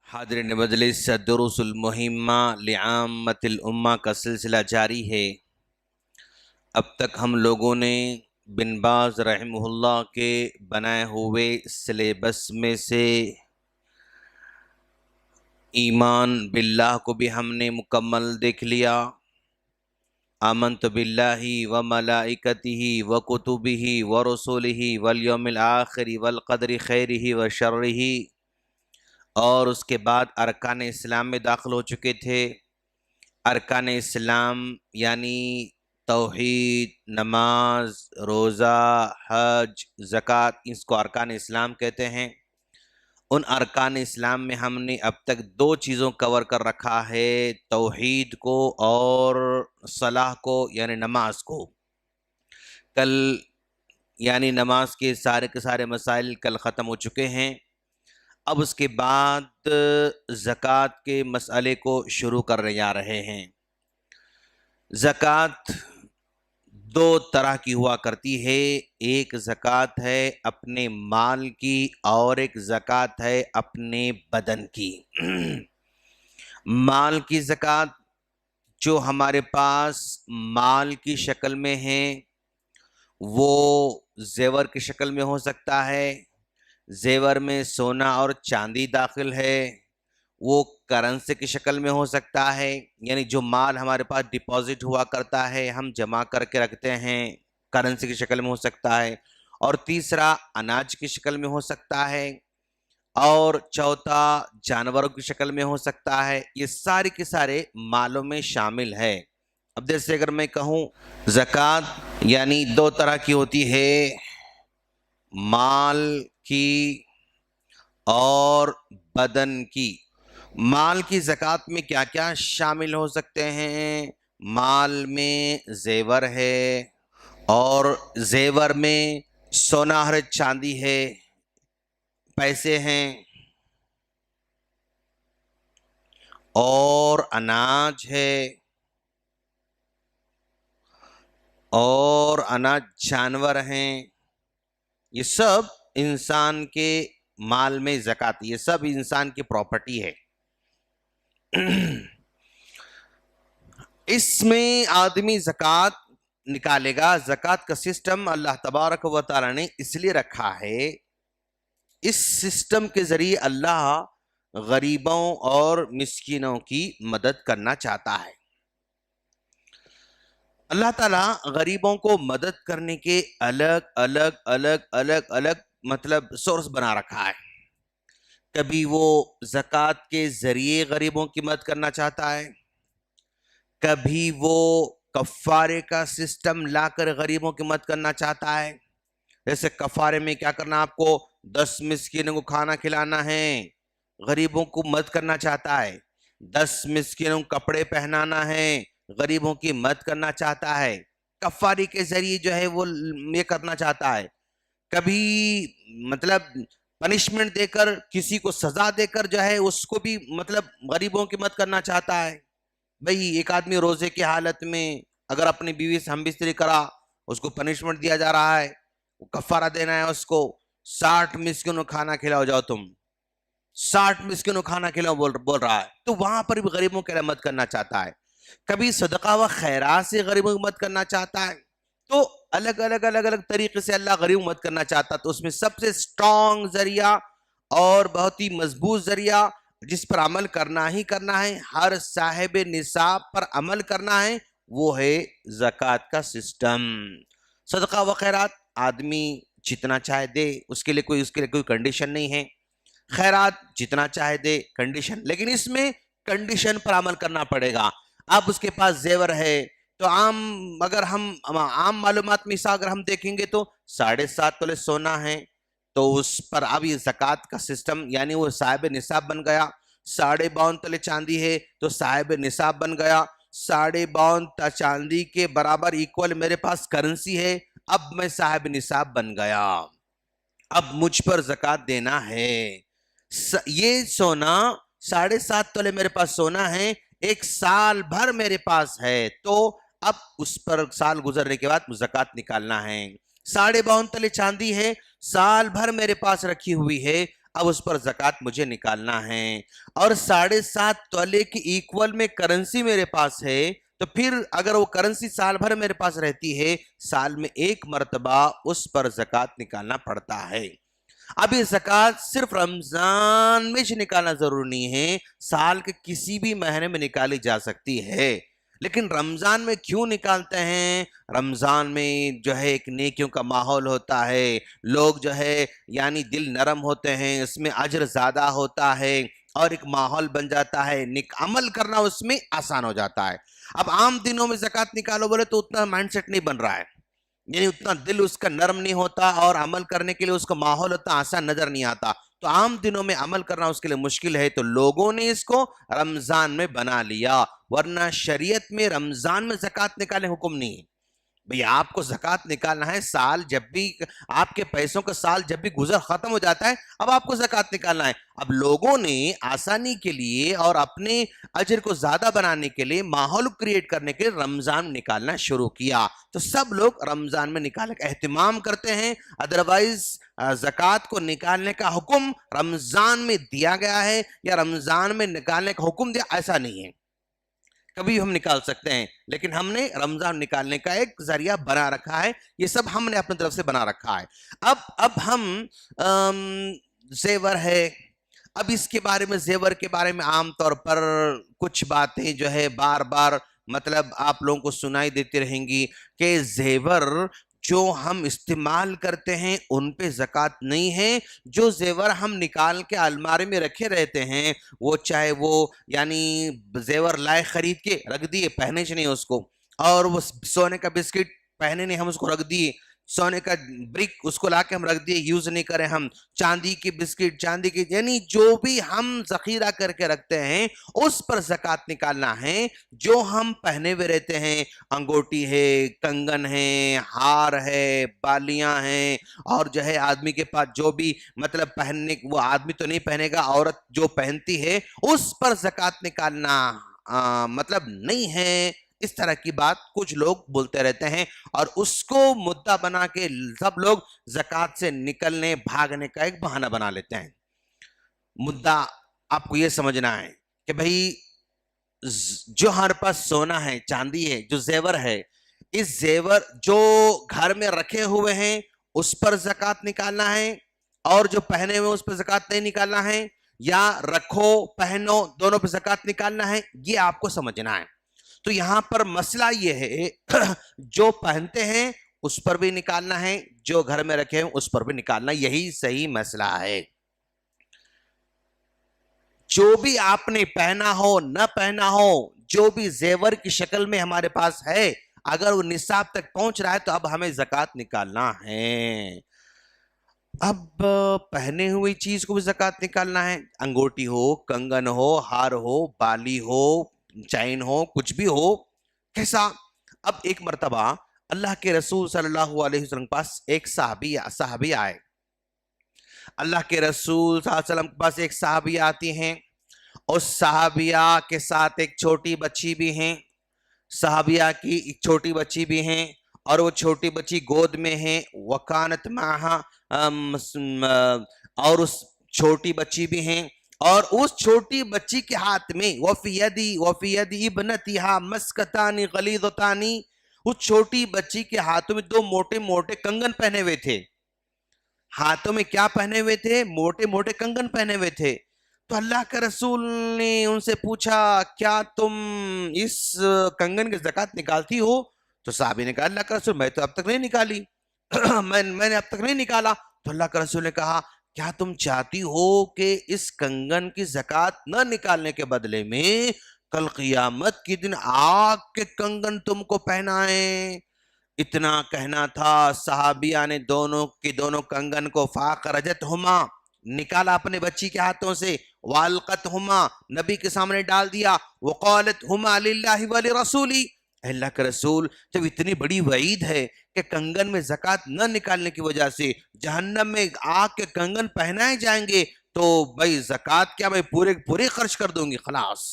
حاضرین مجلس دروس المہمہ لعامۃ الامہ کا سلسلہ جاری ہے۔ اب تک ہم لوگوں نے بن باز رحمہ اللہ کے بنائے ہوئے سلیبس میں سے ایمان باللہ کو بھی ہم نے مکمل دیکھ لیا۔ آمنت باللہ وملائکتہ وکتبہ ورسلہ والیوم الآخر والقدر خیرہ وشرہ، اور اس کے بعد ارکان اسلام میں داخل ہو چکے تھے۔ ارکان اسلام یعنی توحید، نماز، روزہ، حج، زکوٰۃ، اس کو ارکان اسلام کہتے ہیں۔ ان ارکان اسلام میں ہم نے اب تک دو چیزوں کور کر رکھا ہے، توحید کو اور صلاح کو یعنی نماز کو۔ کل یعنی نماز کے سارے مسائل کل ختم ہو چکے ہیں۔ اب اس کے بعد زکوٰۃ کے مسئلے کو شروع کرنے جا رہے ہیں۔ زکوٰۃ دو طرح کی ہوا کرتی ہے، ایک زکوٰۃ ہے اپنے مال کی اور ایک زکوٰۃ ہے اپنے بدن کی۔ مال کی زکوٰۃ جو ہمارے پاس مال کی شکل میں ہے، وہ زیور کی شکل میں ہو سکتا ہے، زیور میں سونا اور چاندی داخل ہے، وہ کرنسی کی شکل میں ہو سکتا ہے، یعنی جو مال ہمارے پاس ڈپازٹ ہوا کرتا ہے ہم جمع کر کے رکھتے ہیں، کرنسی کی شکل میں ہو سکتا ہے، اور تیسرا اناج کی شکل میں ہو سکتا ہے، اور چوتھا جانوروں کی شکل میں ہو سکتا ہے۔ یہ سارے کے سارے مالوں میں شامل ہے۔ اب جیسے اگر میں کہوں زکوٰۃ یعنی دو طرح کی ہوتی ہے، مال کی اور بدن کی۔ مال کی زکوٰۃ میں کیا کیا شامل ہو سکتے ہیں؟ مال میں زیور ہے، اور زیور میں سونا اور چاندی ہے، پیسے ہیں، اور اناج ہے، اور اناج جانور ہیں۔ یہ سب انسان کے مال میں زکوٰۃ، یہ سب انسان کی پراپرٹی ہے۔ اس میں آدمی زکوٰۃ نکالے گا۔ زکوٰۃ کا سسٹم اللہ تبارک و تعالی نے اس لیے رکھا ہے، اس سسٹم کے ذریعے اللہ غریبوں اور مسکینوں کی مدد کرنا چاہتا ہے۔ اللہ تعالیٰ غریبوں کو مدد کرنے کے الگ الگ سورس بنا رکھا ہے۔ کبھی وہ زکوٰۃ کے ذریعے غریبوں کی مدد کرنا چاہتا ہے، کبھی وہ کفارے کا سسٹم لا کر غریبوں کی مدد کرنا چاہتا ہے۔ جیسے کفارے میں کیا کرنا، آپ کو 10 مسکینوں کو کھانا کھلانا ہے، غریبوں کو مدد کرنا چاہتا ہے۔ 10 مسکینوں کو کپڑے پہنانا ہے، غریبوں کی مدد کرنا چاہتا ہے۔ کفاری کے ذریعے جو ہے وہ یہ کرنا چاہتا ہے۔ کبھی پنشمنٹ دے کر، کسی کو سزا دے کر جو ہے اس کو بھی غریبوں کی مدد کرنا چاہتا ہے۔ بھئی ایک آدمی روزے کی حالت میں اگر اپنی بیوی سے ہم بستری کرا، اس کو پنشمنٹ دیا جا رہا ہے، کفارہ دینا ہے اس کو، 60 مسکینوں کھانا کھلاؤ، جاؤ تم 60 مسکینوں کھانا کھلاؤ بول رہا ہے، تو وہاں پر بھی غریبوں کی مدد کرنا چاہتا ہے۔ کبھی صدقہ و خیرات سے غریبوں کی مدد کرنا چاہتا ہے۔ تو الگ طریقے سے اللہ غریبوں کی مدد کرنا چاہتا ہے۔ تو اس میں سب سے سٹرونگ ذریعہ اور بہت ہی مضبوط ذریعہ جس پر عمل کرنا ہی کرنا ہے، ہر صاحب نصاب پر عمل کرنا ہے، وہ ہے زکوٰۃ کا سسٹم۔ صدقہ و خیرات آدمی جتنا چاہے دے، اس کے لیے کوئی کنڈیشن نہیں ہے۔ خیرات جتنا چاہے دے، کنڈیشن، لیکن اس میں کنڈیشن پر عمل کرنا پڑے گا۔ اب اس کے پاس زیور ہے تو اگر ہم عام معلومات میں اگر ہم دیکھیں گے تو 7.5 تولے سونا ہے، تو اس پر اب یہ زکوٰۃ کا سسٹم یعنی وہ صاحب نصاب بن گیا۔ 52.5 تولے چاندی ہے تو صاحب نصاب بن گیا۔ 52.5 چاندی کے برابر ایکول میرے پاس کرنسی ہے، اب میں صاحب نصاب بن گیا، اب مجھ پر زکوٰۃ دینا ہے۔ یہ سونا 7.5 تولے میرے پاس سونا ہے، ایک سال بھر میرے پاس ہے، تو اب اس پر سال گزرنے کے بعد زکوٰۃ نکالنا ہے۔ 52.5 تولے چاندی ہے، سال بھر میرے پاس رکھی ہوئی ہے، اب اس پر زکوٰۃ مجھے نکالنا ہے، اور 7.5 تولے کی ایکول میں کرنسی میرے پاس ہے، تو پھر اگر وہ کرنسی سال بھر میرے پاس رہتی ہے، سال میں 1 مرتبہ اس پر زکوٰۃ نکالنا پڑتا ہے۔ اب یہ زکوٰۃ صرف رمضان میں نکالنا ضروری نہیں ہے، سال کے کسی بھی مہینے میں نکالی جا سکتی ہے، لیکن رمضان میں کیوں نکالتے ہیں؟ رمضان میں جو ہے ایک نیکیوں کا ماحول ہوتا ہے، لوگ جو ہے یعنی دل نرم ہوتے ہیں، اس میں اجر زیادہ ہوتا ہے، اور ایک ماحول بن جاتا ہے، عمل کرنا اس میں آسان ہو جاتا ہے۔ اب عام دنوں میں زکوٰۃ نکالو بولے تو اتنا مائنڈ سیٹ نہیں بن رہا ہے، یعنی اتنا دل اس کا نرم نہیں ہوتا، اور عمل کرنے کے لیے اس کا ماحول اتنا آسان نظر نہیں آتا، تو عام دنوں میں عمل کرنا اس کے لیے مشکل ہے، تو لوگوں نے اس کو رمضان میں بنا لیا، ورنہ شریعت میں رمضان میں زکوٰۃ نکالنے حکم نہیں ہے۔ بھئی آپ کو زکوٰۃ نکالنا ہے، سال جب بھی آپ کے پیسوں کا سال جب بھی گزر ختم ہو جاتا ہے، اب آپ کو زکوٰۃ نکالنا ہے۔ اب لوگوں نے آسانی کے لیے اور اپنے اجر کو زیادہ بنانے کے لیے، ماحول کریٹ کرنے کے لیے رمضان نکالنا شروع کیا، تو سب لوگ رمضان میں نکالنے کا اہتمام کرتے ہیں۔ ادروائز زکوٰۃ کو نکالنے کا حکم رمضان میں دیا گیا ہے، یا رمضان میں نکالنے کا حکم دیا، ایسا نہیں ہے۔ کبھی ہم نکال سکتے ہیں، لیکن ہم نے رمضان نکالنے کا ایک ذریعہ بنا رکھا ہے، یہ سب ہم نے اپنے طرف سے بنا رکھا ہے۔ اب ہم زیور ہے، اب اس کے بارے میں، زیور کے بارے میں عام طور پر کچھ باتیں جو ہے بار بار مطلب آپ لوگوں کو سنائی دیتی رہیں گی کہ زیور جو ہم استعمال کرتے ہیں ان پہ زکوٰۃ نہیں ہے، جو زیور ہم نکال کے الماری میں رکھے رہتے ہیں، وہ چاہے وہ یعنی زیور لائے خرید کے رکھ دیے، پہنے نہیں اس کو، اور وہ سونے کا بسکٹ پہنے نہیں، ہم اس کو رکھ دیے، سونے کا برک اس کو لا کے ہم رکھ دیے، یوز نہیں کریں ہم، چاندی کی بسکٹ، چاندی کی، یعنی جو بھی ہم ذخیرہ کر کے رکھتے ہیں اس پر زکوٰۃ نکالنا ہے۔ جو ہم پہنے ہوئے رہتے ہیں، انگوٹی ہے، کنگن ہے، ہار ہے، بالیاں ہیں، اور جو ہے آدمی کے پاس جو بھی مطلب پہننے، وہ آدمی تو نہیں پہنے گا، عورت جو پہنتی ہے اس پر زکوٰۃ نکالنا مطلب نہیں ہے، اس طرح کی بات کچھ لوگ بولتے رہتے ہیں، اور اس کو مدعا بنا کے سب لوگ زکوٰۃ سے نکلنے بھاگنے کا ایک بہانہ بنا لیتے ہیں۔ مدعا آپ کو یہ سمجھنا ہے کہ بھئی جو ہمارے پاس سونا ہے، چاندی ہے، جو زیور ہے، اس زیور جو گھر میں رکھے ہوئے ہیں اس پر زکوٰۃ نکالنا ہے، اور جو پہنے ہوئے اس پر زکوٰۃ نہیں نکالنا ہے، یا رکھو پہنو دونوں پہ زکوٰۃ نکالنا ہے، یہ آپ کو سمجھنا ہے۔ تو یہاں پر مسئلہ یہ ہے جو پہنتے ہیں اس پر بھی نکالنا ہے، جو گھر میں رکھے ہیں اس پر بھی نکالنا، یہی صحیح مسئلہ ہے۔ جو بھی آپ نے پہنا ہو نہ پہنا ہو، جو بھی زیور کی شکل میں ہمارے پاس ہے، اگر وہ نصاب تک پہنچ رہا ہے تو اب ہمیں زکوٰۃ نکالنا ہے۔ اب پہنے ہوئی چیز کو بھی زکوٰۃ نکالنا ہے، انگوٹی ہو، کنگن ہو، ہار ہو، بالی ہو، چین ہو، کچھ بھی ہو، کیسا؟ اب ایک مرتبہ اللہ کے رسول صلی اللہ علیہ وسلم کے پاس ایک صحابی آئے، اللہ کے رسول صلی اللہ علیہ وسلم کے پاس ایک صحابی آتی ہیں، اس صحابیہ کے ساتھ ایک چھوٹی بچی بھی ہیں، صحابیہ کی ایک چھوٹی بچی بھی ہیں، اور وہ چھوٹی بچی گود میں ہیں، وکانت معہا، اور اس چھوٹی بچی بھی ہیں، اور اس چھوٹی بچی کے ہاتھ میں وفی یدی ابنتہا مسکتانی غلیظتانی، اس چھوٹی بچی کے ہاتھوں میں 2 موٹے موٹے کنگن پہنے ہوئے تھے۔ ہاتھوں میں کیا پہنے ہوئے تھے؟ موٹے موٹے کنگن پہنے ہوئے تھے۔ تو اللہ کے رسول نے ان سے پوچھا، کیا تم اس کنگن کی زکوٰۃ نکالتی ہو؟ تو صحابی نے کہا، اللہ کے رسول میں تو اب تک نہیں نکالی میں نے اب تک نہیں نکالا۔ تو اللہ کے رسول نے کہا، کیا تم چاہتی ہو کہ اس کنگن کی زکوٰۃ نہ نکالنے کے بدلے میں کل قیامت کے دن آگ کے کنگن تم کو پہنائیں؟ اتنا کہنا تھا، صحابیہ نے دونوں کنگن کو فاخرجتہما، نکالا اپنے بچی کے ہاتھوں سے، والقتہما، نبی کے سامنے ڈال دیا، وقالتہما للہ ولرسولی، اللہ کے رسول جب اتنی بڑی وعید ہے کہ کنگن میں زکوٰۃ نہ نکالنے کی وجہ سے جہنم میں آگ کے کنگن پہنائے جائیں گے، تو بھائی زکوٰۃ کیا میں پورے خرچ کر دوں گی، خلاص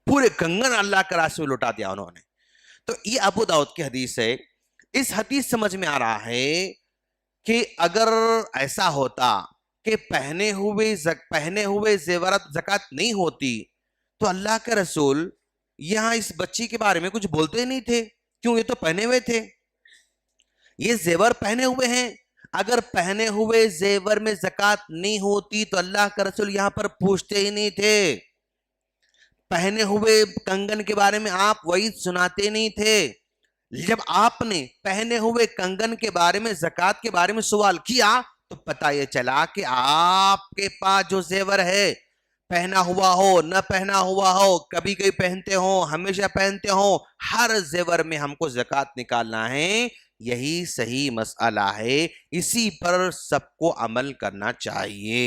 پورے کنگن اللہ کے راستے میں لوٹا دیا انہوں نے۔ تو یہ ابو داؤد کی حدیث ہے۔ اس حدیث سمجھ میں آ رہا ہے کہ اگر ایسا ہوتا کہ پہنے ہوئے زیورات زکات نہیں ہوتی، تو اللہ کے رسول یہاں اس بچی کے بارے میں کچھ بولتے نہیں تھے، کیوں؟ یہ تو پہنے ہوئے تھے، یہ زیور پہنے ہوئے ہیں، اگر پہنے ہوئے زیور میں زکات نہیں ہوتی تو اللہ کا رسول یہاں پر پوچھتے ہی نہیں تھے، پہنے ہوئے کنگن کے بارے میں آپ وعید سناتے نہیں تھے، جب آپ نے پہنے ہوئے کنگن کے بارے میں زکات کے بارے میں سوال کیا تو پتہ یہ چلا کہ آپ کے پاس جو زیور ہے، پہنا ہوا ہو نہ پہنا ہوا ہو، کبھی کبھی پہنتے ہو ہمیشہ پہنتے ہو، ہر زیور میں ہم کو زکات نکالنا ہے، یہی صحیح مسئلہ ہے، اسی پر سب کو عمل کرنا چاہیے۔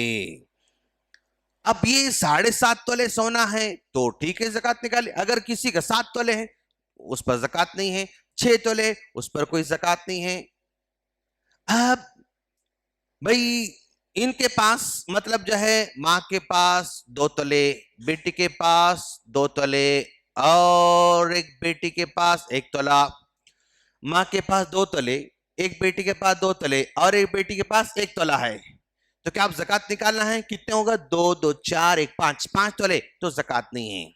اب یہ 7.5 تولے سونا ہے تو ٹھیک ہے زکات نکالے، اگر کسی کا 7 تولے ہے اس پر زکات نہیں ہے، 6 تولے اس پر کوئی زکات نہیں ہے۔ اب بھئی ان کے پاس مطلب جو ہے ماں کے پاس 2 تولے، بیٹی کے پاس 2 تولے، اور ایک بیٹی کے پاس 1 تولہ، ماں کے پاس 2 تولے، ایک بیٹی کے پاس 2 تولے، اور ایک بیٹی کے پاس 1 تولہ ہے، تو کیا آپ زکات نکالنا ہے؟ کتنے ہوگا؟ 2 2 4 1 5 تولے، تو زکات نہیں ہے۔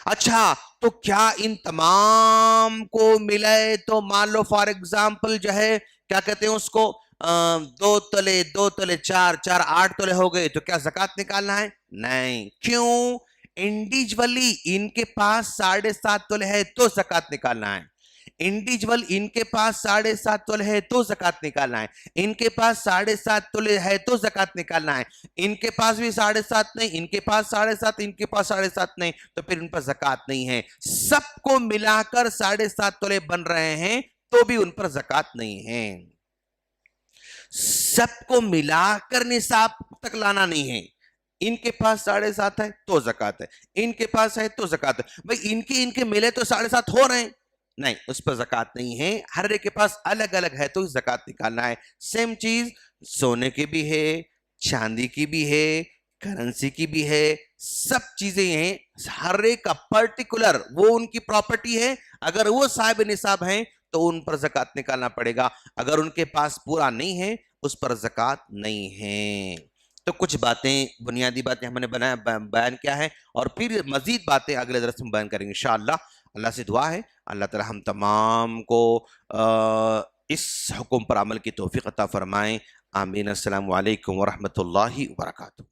اچھا تو کیا ان تمام کو ملے تو مان لو فار ایگزامپل جو ہے کیا کہتے ہیں اس کو 2 تولے 2 تولے 4 4 8 تولے ہو گئے، تو کیا زکات نکالنا ہے؟ نہیں، کیوں؟ انڈیویجولی ان کے پاس 7.5 تولے ہے تو زکات نکالنا ہے، انڈیویجول ان کے پاس 7.5 تولے ہے تو زکات نکالنا ہے، ان کے پاس 7.5 تولے ہے تو زکات نکالنا ہے، ان کے پاس بھی 7.5 نہیں، ان کے پاس 7.5، ان کے پاس 7.5 نہیں، تو پھر ان پر زکات نہیں ہے۔ سب کو ملا کر 7.5 تولے بن رہے ہیں تو بھی ان پر زکات نہیں ہے، سب کو ملا کر نصاب تک لانا نہیں ہے، ان کے پاس 7.5 ہے تو زکات ہے، ان کے پاس ہے تو زکات ہے، بھئی ان کے ملے تو 7.5 ہو رہے ہیں، نہیں اس پر زکات نہیں ہے، ہر ایک کے پاس الگ الگ ہے تو زکات نکالنا ہے۔ سیم چیز سونے کی بھی ہے، چاندی کی بھی ہے، کرنسی کی بھی ہے، سب چیزیں ہیں، ہر ایک کا پرٹیکولر وہ ان کی پراپرٹی ہے، اگر وہ صاحب نصاب ہیں تو ان پر زکات نکالنا پڑے گا، اگر ان کے پاس پورا نہیں ہے اس پر زکات نہیں ہے۔ تو کچھ باتیں بنیادی باتیں ہم نے بیان کیا ہے، اور پھر مزید باتیں اگلے درس میں بیان کریں گے انشاءاللہ۔ اللہ سے دعا ہے اللہ تعالی ہم تمام کو اس حکم پر عمل کی توفیق عطا فرمائیں، آمین۔ السلام علیکم ورحمۃ اللہ وبرکاتہ۔